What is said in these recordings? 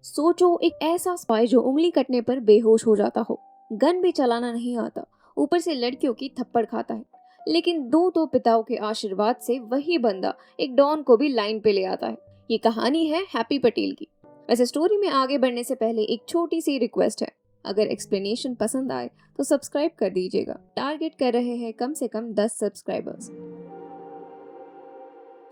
सोचो एक ऐसा स्पाई जो उंगली कटने पर बेहोश हो जाता हो, गन भी चलाना नहीं आता, ऊपर से लड़कियों की थप्पड़ खाता है। लेकिन दो पिताओं के आशीर्वाद से वही बंदा एक डॉन को भी लाइन पे ले आता है। ये कहानी है हैप्पी पटेल की। वैसे स्टोरी में आगे बढ़ने से पहले एक छोटी सी रिक्वेस्ट है, अगर एक्सप्लेनेशन पसंद आए तो सब्सक्राइब कर दीजिएगा। टारगेट कर रहे हैं कम से कम 10 सब्सक्राइबर्स।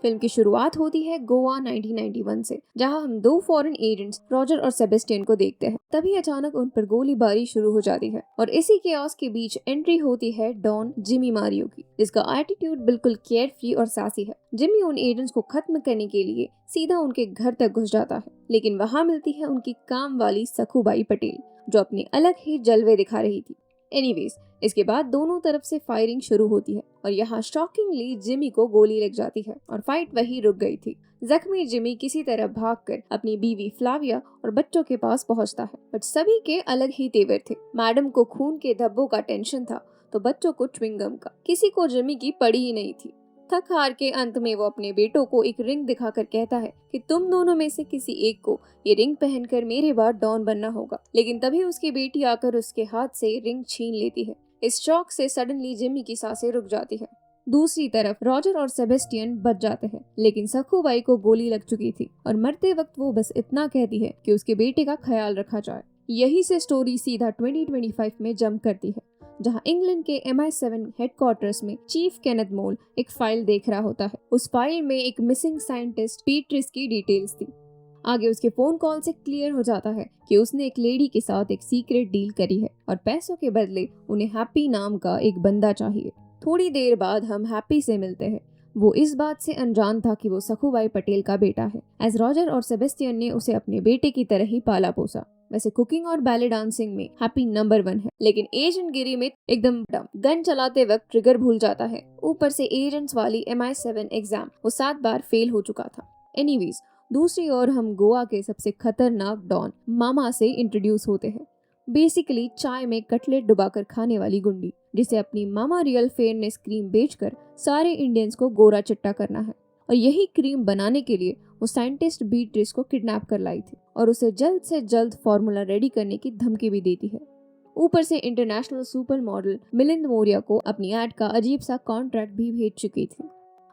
फिल्म की शुरुआत होती है गोवा 1991 से, जहां हम दो फॉरेन एजेंट्स रॉजर और सेबेस्टियन को देखते हैं। तभी अचानक उन पर गोलीबारी शुरू हो जाती है और इसी केओस के बीच एंट्री होती है डॉन जिमी मारियो की, जिसका एटीट्यूड बिल्कुल केयर फ्री और सासी है। जिमी उन एजेंट्स को खत्म करने के लिए सीधा उनके घर तक घुस जाता है, लेकिन वहां मिलती है उनकी काम वाली सखूबाई पटेल, जो अपने अलग ही जलवे दिखा रही थी। एनीवेज, इसके बाद दोनों तरफ से फायरिंग शुरू होती है और यहाँ शॉकिंगली जिमी को गोली लग जाती है और फाइट वहीं रुक गई थी। जख्मी जिमी किसी तरह भागकर अपनी बीवी फ्लाविया और बच्चों के पास पहुंचता है, बट सभी के अलग ही तेवर थे। मैडम को खून के धब्बों का टेंशन था तो बच्चों को च्युइंगम का। किसी को जिमी की पड़ी ही नहीं थी। थक हार के अंत में वो अपने बेटों को एक रिंग दिखाकर कहता है कि तुम दोनों में से किसी एक को ये रिंग पहनकर मेरे बाद डॉन बनना होगा। लेकिन तभी उसकी बेटी आकर उसके हाथ से रिंग छीन लेती है। इस शॉक से सडनली जिमी की सांसें रुक जाती है। दूसरी तरफ रॉजर और सेबेस्टियन बच जाते हैं, लेकिन सखूबाई को गोली लग चुकी थी और मरते वक्त वो बस इतना कहती है कि उसके बेटे का ख्याल रखा जाए। यही से स्टोरी सीधा 2025 में जंप करती है, जहां इंग्लैंड के MI7 हेडक्वार्टर्स में चीफ केनेथ मोल एक फाइल देख रहा होता है। उस फाइल में एक मिसिंग साइंटिस्ट पीट्रिस की डिटेल्स थी। आगे उसके फोन कॉल से क्लियर हो जाता है कि उसने एक लेडी के साथ एक सीक्रेट डील करी है और पैसों के बदले उन्हें हैप्पी नाम का एक बंदा चाहिए। थोड़ी देर बाद हम हैप्पी से मिलते हैं। वो इस बात से अनजान था कि वो सखूबाई पटेल का बेटा है, एज रॉजर और सेबेस्टियन ने उसे अपने बेटे की तरह ही पाला पोसा। वैसे कुकिंग और बैले डांसिंग में हैप्पी नंबर 1 है, लेकिन एजेंट गिरी में एकदम डम। गन चलाते वक्त ट्रिगर भूल जाता है। ऊपर से एजेंट्स वाली MI7 एग्जाम वो 7 बार फेल हो चुका था। एनीवेज, दूसरी ओर हम गोवा के सबसे खतरनाक डॉन मामा से इंट्रोड्यूस होते हैं। बेसिकली चाय में कटलेट डुबाकर खाने वाली गुंडी, जिसे अपनी मामा रियल फेयरनेस क्रीम बेचकर सारे इंडियंस को गोरा चिट्टा करना है। और यही क्रीम बनाने के लिए वो साइंटिस्ट बीट्रिस को किडनैप कर लाई थी और उसे जल्द से जल्द फॉर्मूला रेडी करने की धमकी भी देती है। ऊपर से international super model Milind Maurya को अपनी एड का अजीब सा कॉन्ट्रैक्ट भी भेज चुकी थी।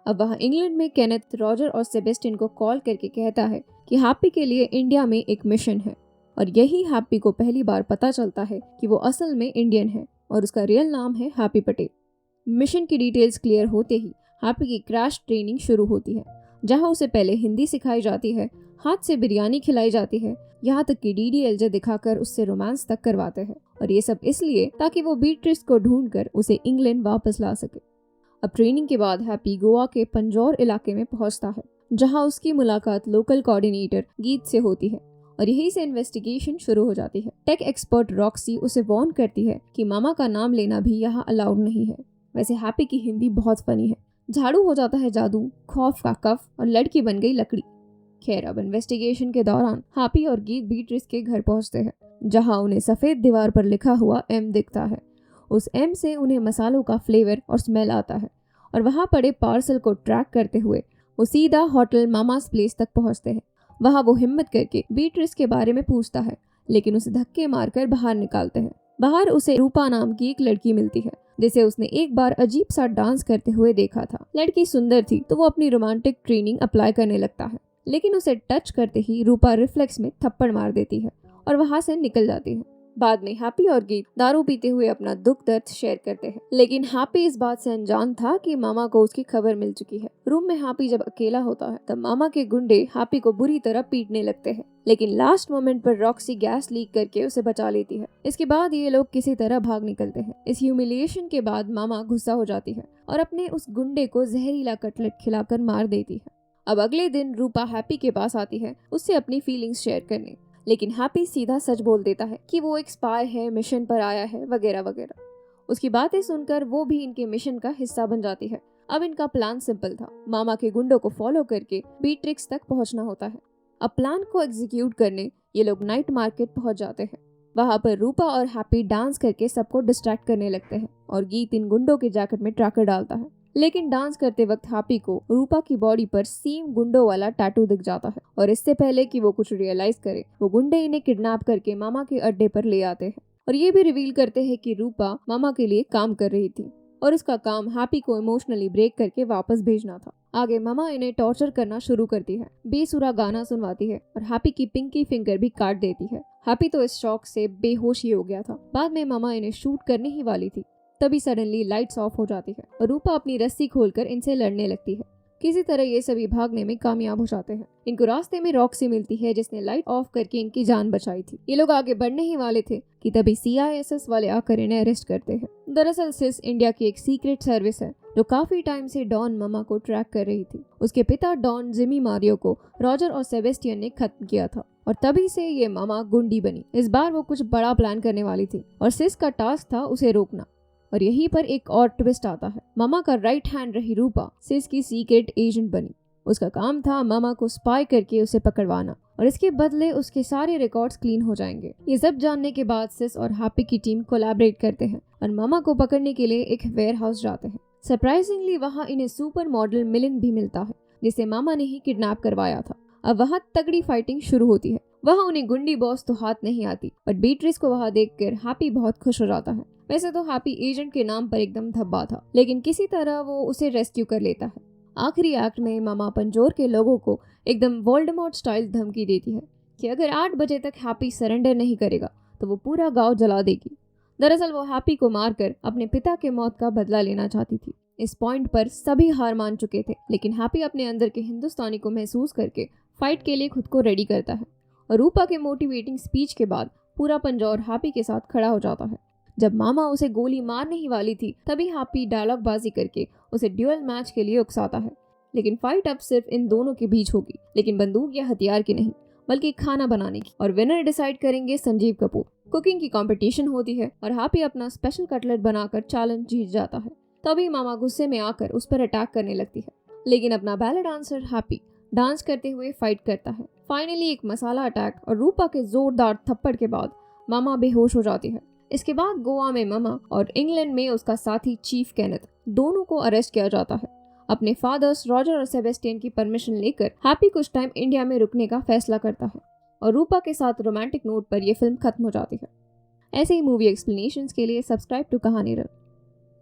अब वहाँ इंग्लैंड में केनेथ रॉजर और सेबेस्टियन को कॉल करके कहता है कि हैप्पी के लिए इंडिया में एक मिशन है, और यही हैप्पी को पहली बार पता चलता है कि वो असल में इंडियन है और उसका रियल नाम है हैप्पी पटेल। मिशन की डिटेल्स क्लियर होते ही हैप्पी की क्रैश ट्रेनिंग शुरू होती है, जहां उसे पहले हिंदी सिखाई जाती है, हाथ से बिरयानी खिलाई जाती है, यहाँ तक कि DDLJ दिखाकर उससे रोमांस तक करवाते हैं। और ये सब इसलिए ताकि वो बीट्रिस को ढूंढकर उसे इंग्लैंड वापस ला सके। अब ट्रेनिंग के बाद हैप्पी गोवा के पंजौर इलाके में पहुंचता है, जहां उसकी मुलाकात लोकल कोऑर्डिनेटर गीत से होती है और यहीं से इन्वेस्टिगेशन शुरू हो जाती है। टेक एक्सपर्ट रॉक्सी उसे वार्न करती है कि मामा का नाम लेना भी यहाँ अलाउड नहीं है। वैसे हैप्पी की हिंदी बहुत फनी है। झाड़ू हो जाता है जादू, खौफ का कफ और लड़की बन गई लकड़ी। खैर, अब इन्वेस्टिगेशन के दौरान हैप्पी और गीत बीट्रिस के घर पहुंचते हैं, जहां उन्हें सफेद दीवार पर लिखा हुआ M दिखता है। उस M से उन्हें मसालों का फ्लेवर और स्मेल आता है और वहां पड़े पार्सल को ट्रैक करते हुए वो सीधा होटल मामास प्लेस तक पहुंचते हैं। वहां वो हिम्मत करके बीट्रिस के बारे में पूछता है, लेकिन उसे धक्के मारकर बाहर निकालते हैं। बाहर उसे रूपा नाम की एक लड़की मिलती है, जिसे उसने एक बार अजीब सा डांस करते हुए देखा था। लड़की सुंदर थी तो वो अपनी रोमांटिक ट्रेनिंग अप्लाई करने लगता है, लेकिन उसे टच करते ही रूपा रिफ्लेक्स में थप्पड़ मार देती है और वहां से निकल जाती है। बाद में हैप्पी और गीत दारू पीते हुए अपना दुख दर्द शेयर करते हैं, लेकिन हैप्पी इस बात से अनजान था कि मामा को उसकी खबर मिल चुकी है। रूम में हैप्पी जब अकेला होता है तब मामा के गुंडे हैप्पी को बुरी तरह पीटने लगते हैं, लेकिन लास्ट मोमेंट पर रॉक्सी गैस लीक करके उसे बचा लेती है। इसके बाद ये लोग किसी तरह भाग निकलते हैं। इस ह्यूमिलिएशन के बाद मामा गुस्सा हो जाती है और अपने उस गुंडे को जहरीला कटलेट खिलाकर मार देती है। अब अगले दिन रूपा हैप्पी के पास आती है उससे अपनी फीलिंग्स शेयर करने, लेकिन हैप्पी सीधा सच बोल देता है कि वो एक स्पाई है, मिशन पर आया है वगैरह वगैरह। उसकी बातें सुनकर वो भी इनके मिशन का हिस्सा बन जाती है। अब इनका प्लान सिंपल था, मामा के गुंडों को फॉलो करके बीट्रिक्स तक पहुंचना होता है। अब प्लान को एग्जीक्यूट करने ये लोग नाइट मार्केट पहुंच जाते हैं। वहां पर रूपा और हैप्पी डांस करके सबको डिस्ट्रैक्ट करने लगते हैं और गीत इन गुंडों के जैकेट में ट्रैकर डालता है। लेकिन डांस करते वक्त हैप्पी को रूपा की बॉडी पर सेम गुंडों वाला टैटू दिख जाता है और इससे पहले कि वो कुछ रियलाइज करे वो गुंडे इन्हें किडनैप करके मामा के अड्डे पर ले आते हैं और ये भी रिवील करते हैं कि रूपा मामा के लिए काम कर रही थी और उसका काम हैप्पी को इमोशनली ब्रेक करके वापस भेजना था। आगे मामा इन्हें टॉर्चर करना शुरू करती है, बेसुरा गाना सुनवाती है और हैप्पी की पिंकी फिंगर भी काट देती है। हैप्पी तो इस शॉक से बेहोश ही हो गया था। बाद में मामा इन्हें शूट करने ही वाली थी, तभी सडनली लाइट्स ऑफ हो जाती है और रूपा अपनी रस्सी खोलकर इनसे लड़ने लगती है। किसी तरह ये सभी भागने में कामयाब हो जाते हैं। इनको रास्ते में रॉक्सी मिलती है जिसने लाइट ऑफ करके इनकी जान बचाई थी। ये लोग आगे बढ़ने ही वाले थे कि तभी CISS वाले आकर इन्हें अरेस्ट करते हैं। दरअसल सिस इंडिया की एक सीक्रेट सर्विस है जो काफी टाइम से डॉन मामा को ट्रैक कर रही थी। उसके पिता डॉन जिमी मारियो को रॉजर और सेबेस्टियन ने खत्म किया था और तभी से ये मामा गुंडी बनी। इस बार वो कुछ बड़ा प्लान करने वाली थी और सिस का टास्क था उसे रोकना। और यहीं पर एक और ट्विस्ट आता है। मामा का राइट हैंड रही रूपा सिस की सीक्रेट एजेंट बनी। उसका काम था मामा को स्पाई करके उसे पकड़वाना और इसके बदले उसके सारे रिकॉर्ड्स क्लीन हो जाएंगे। ये सब जानने के बाद सिस और हैप्पी की टीम कोलैबोरेट करते हैं और मामा को पकड़ने के लिए एक वेयर हाउस जाते हैं। सरप्राइजिंगली वहाँ इन्हें सुपर मॉडल मिलिन भी मिलता है जिसे मामा ने ही किडनैप करवाया था। अब वहाँ तगड़ी फाइटिंग शुरू होती है। वहाँ उन्हें गुंडी बॉस तो हाथ नहीं आती, बट बीट्रिस को वहाँ देखकर हैप्पी बहुत खुश हो जाता है। वैसे तो हैप्पी एजेंट के नाम पर एकदम धब्बा था, लेकिन किसी तरह वो उसे रेस्क्यू कर लेता है। आखिरी एक्ट में मामा पंजोर के लोगों को एकदम वोल्डेमॉर्ट स्टाइल धमकी देती है कि अगर 8 बजे तक हैप्पी सरेंडर नहीं करेगा तो वो पूरा गांव जला देगी। दरअसल वो हैप्पी को मारकर अपने पिता के मौत का बदला लेना चाहती थी। इस पॉइंट पर सभी हार मान चुके थे, लेकिन हैप्पी अपने अंदर के हिंदुस्तानी को महसूस करके फाइट के लिए खुद को रेडी करता है और रूपा के मोटिवेटिंग स्पीच के बाद पूरा पंजौर हैप्पी के साथ खड़ा हो जाता है। जब मामा उसे गोली मारने ही वाली थी तभी हैप्पी डायलॉग बाजी करके उसे ड्यूअल मैच के लिए उकसाता है। लेकिन फाइट अब सिर्फ इन दोनों के बीच होगी, लेकिन बंदूक या हथियार की नहीं बल्कि खाना बनाने की, और विनर डिसाइड करेंगे संजीव कपूर। कुकिंग की कंपटीशन होती है और हैप्पी अपना स्पेशल कटलेट बनाकर चैलेंज जीत जाता है। तभी मामा गुस्से में आकर उस पर अटैक करने लगती है, लेकिन अपना बैले डांसर हैप्पी डांस करते हुए फाइट करता है। फाइनली एक मसाला अटैक और रूपा के जोरदार थप्पड़ के बाद मामा बेहोश हो जाती है। इसके बाद गोवा में मामा और इंग्लैंड में उसका साथी चीफ केनेथ दोनों को अरेस्ट किया जाता है। अपने फादर्स रॉजर और सेबेस्टियन की परमिशन लेकर हैप्पी कुछ टाइम इंडिया में रुकने का फैसला करता है और रूपा के साथ रोमांटिक नोट पर यह फिल्म खत्म हो जाती है। ऐसे ही मूवी एक्सप्लेनेशंस के लिए सब्सक्राइब टू कहानी रत्न।